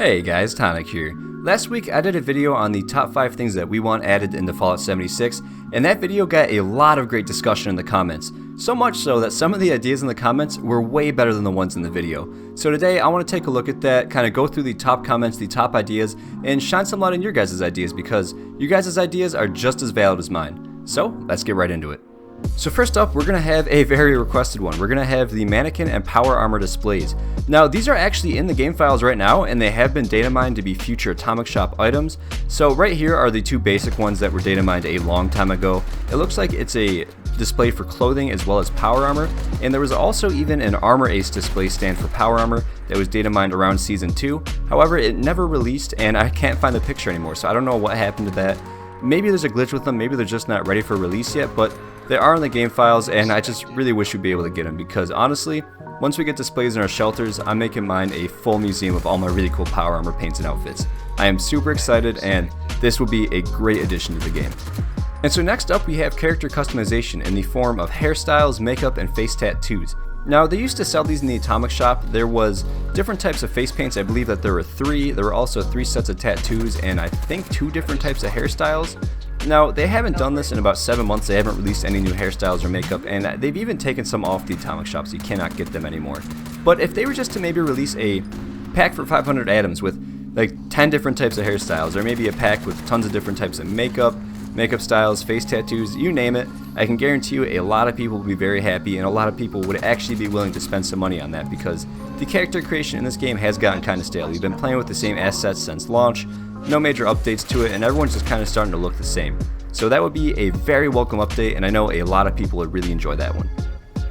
Hey guys, Tonic here. Last week I did a video on the top 5 things that we want added into Fallout 76, and that video got a lot of great discussion in the comments. So much so that some of the ideas in the comments were way better than the ones in the video. So today I want to take a look at that, kind of go through the top comments, the top ideas, and shine some light on your guys' ideas because your guys' ideas are just as valid as mine. So let's get right into it. So first up, we're going to have a very requested one. We're going to have the mannequin and power armor displays. Now these are actually in the game files right now, and they have been data mined to be future Atomic Shop items. So right here are the two basic ones that were data mined a long time ago. It looks like it's a display for clothing as well as power armor, and there was also even an armor ace display stand for power armor that was data mined around season 2. However, it never released and I can't find the picture anymore, so I don't know what happened to that. Maybe there's a glitch with them, maybe they're just not ready for release yet, but they are in the game files, and I just really wish we'd be able to get them because honestly, once we get displays in our shelters, I'm making mine a full museum of all my really cool power armor paints and outfits. I am super excited, and this will be a great addition to the game. And so next up, we have character customization in the form of hairstyles, makeup, and face tattoos. Now, they used to sell these in the Atomic Shop. There was different types of face paints. I believe that there were 3. There were also 3 sets of tattoos, and I think 2 different types of hairstyles. Now, they haven't done this in about 7 months. They haven't released any new hairstyles or makeup, and they've even taken some off the Atomic Shop, so you cannot get them anymore. But if they were just to maybe release a pack for 500 atoms with like 10 different types of hairstyles, or maybe a pack with tons of different types of makeup styles, face tattoos, you name it, I can guarantee you a lot of people will be very happy, and a lot of people would actually be willing to spend some money on that because the character creation in this game has gotten kind of stale. We've been playing with the same assets since launch, no major updates to it, and everyone's just kind of starting to look the same. So that would be a very welcome update, and I know a lot of people would really enjoy that one.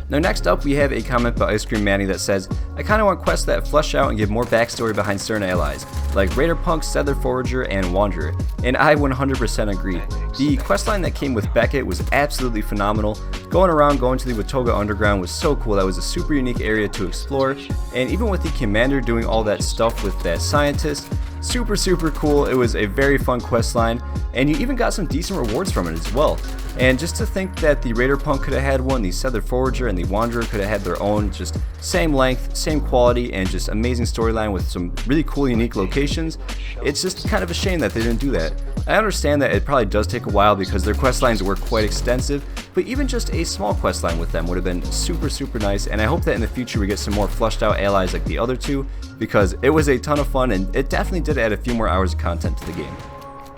Now next up, we have a comment by Ice Cream Manny that says, I kinda want quests that flesh out and give more backstory behind certain allies, like Raider Punk, Settler Forager, and Wanderer, and I 100% agree. The questline that came with Beckett was absolutely phenomenal. Going to the Watoga Underground was so cool. That was a super unique area to explore, and even with the commander doing all that stuff with that scientist, super cool. It was a very fun questline, and you even got some decent rewards from it as well. And just to think that the Raider Punk could have had one, the Settler Forager and the Wanderer could have had their own, just same length, same quality, and just amazing storyline with some really cool, unique locations. It's just kind of a shame that they didn't do that. I understand that it probably does take a while because their quest lines were quite extensive, but even just a small quest line with them would have been super nice, and I hope that in the future we get some more fleshed out allies like the other two, because it was a ton of fun and it definitely did add a few more hours of content to the game.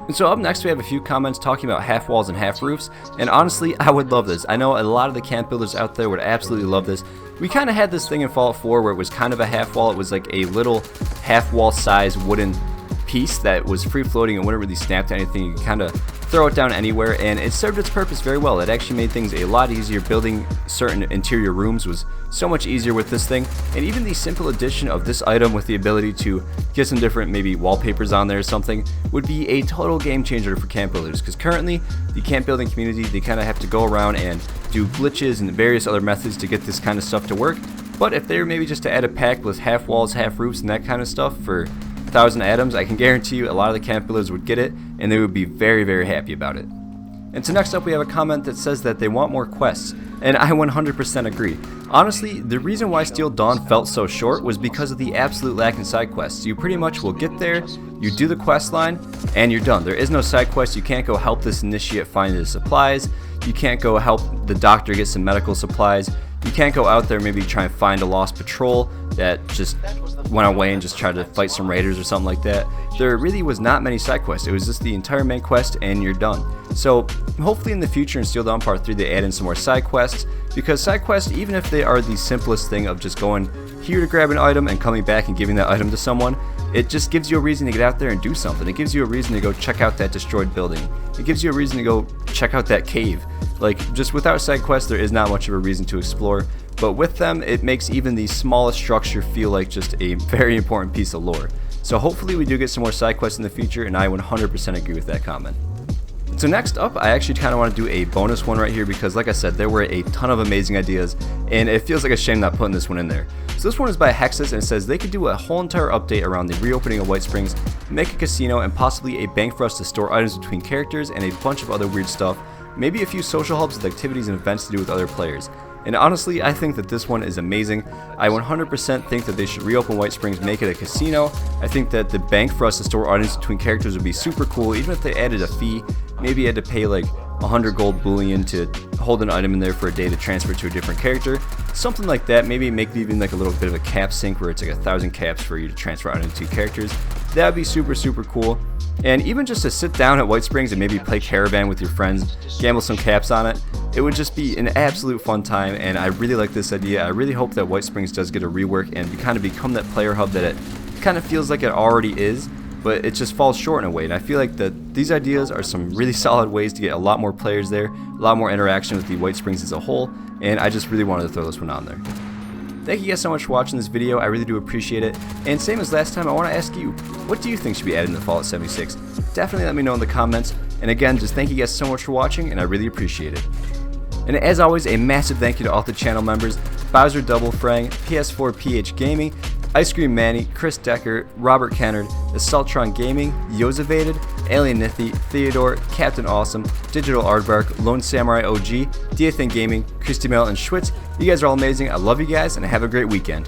And so up next we have a few comments talking about half walls and half roofs, and honestly I would love this. I know a lot of the camp builders out there would absolutely love this. We kind of had this thing in Fallout 4 where it was kind of a half wall. It was like a little half wall size wooden piece that was free floating and wouldn't really snap to anything. You could kind of throw it down anywhere, and it served its purpose very well. It actually made things a lot easier. Building certain interior rooms was so much easier with this thing, and even the simple addition of this item with the ability to get some different maybe wallpapers on there or something would be a total game changer for camp builders, because currently the camp building community, they kind of have to go around and do glitches and various other methods to get this kind of stuff to work. But if they were maybe just to add a pack with half walls, half roofs, and that kind of stuff for 1,000 atoms, I can guarantee you a lot of the camp builders would get it, and they would be very happy about it. And so next up we have a comment that says that they want more quests, and I 100% agree. Honestly, the reason why Steel Dawn felt so short was because of the absolute lack in side quests. You pretty much will get there, you do the quest line, and you're done. There is no side quest. You can't go help this initiate find the supplies, you can't go help the doctor get some medical supplies, you can't go out there maybe try and find a lost patrol that just went away and just tried to fight some raiders or something like that. There really was not many side quests. It was just the entire main quest and you're done. So hopefully in the future in Steel Dawn Part 3 they add in some more side quests, because side quests, even if they are the simplest thing of just going here to grab an item and coming back and giving that item to someone, it just gives you a reason to get out there and do something. It gives you a reason to go check out that destroyed building. It gives you a reason to go check out that cave. Like, just without side quests there is not much of a reason to explore, but with them it makes even the smallest structure feel like just a very important piece of lore. So hopefully we do get some more side quests in the future, and I 100% agree with that comment. So next up, I actually kind of want to do a bonus one right here because, like I said, there were a ton of amazing ideas, and it feels like a shame not putting this one in there. So this one is by Hexus, and it says they could do a whole entire update around the reopening of Whitesprings, make a casino, and possibly a bank for us to store items between characters, and a bunch of other weird stuff. Maybe a few social hubs with activities and events to do with other players. And honestly, I think that this one is amazing. I 100% think that they should reopen Whitesprings, make it a casino. I think that the bank for us to store items between characters would be super cool, even if they added a fee. Maybe you had to pay like 100 gold bullion to hold an item in there for a day to transfer to a different character. Something like that. Maybe make it even like a little bit of a cap sync where it's like 1,000 caps for you to transfer items to characters. That would be super, super cool. And even just to sit down at Whitesprings and maybe play Caravan with your friends, gamble some caps on it, it would just be an absolute fun time, and I really like this idea. I really hope that Whitesprings does get a rework and kind of become that player hub that it kind of feels like it already is, but it just falls short in a way. And I feel like that these ideas are some really solid ways to get a lot more players there, a lot more interaction with the Whitesprings as a whole, and I just really wanted to throw this one on there. Thank you guys so much for watching this video, I really do appreciate it. And same as last time, I want to ask you, what do you think should be added in the Fallout 76? Definitely let me know in the comments. And again, just thank you guys so much for watching, and I really appreciate it. And as always, a massive thank you to all the channel members: Bowser Double Frang, PS4 PH Gaming, Ice Cream Manny, Chris Decker, Robert Kennard, Assaultron Gaming, Yosevated, Alien Nithy, Theodore, Captain Awesome, Digital Aardvark, Lone Samurai OG, Diathan Gaming, Christy Mel, and Schwitz. You guys are all amazing. I love you guys, and have a great weekend.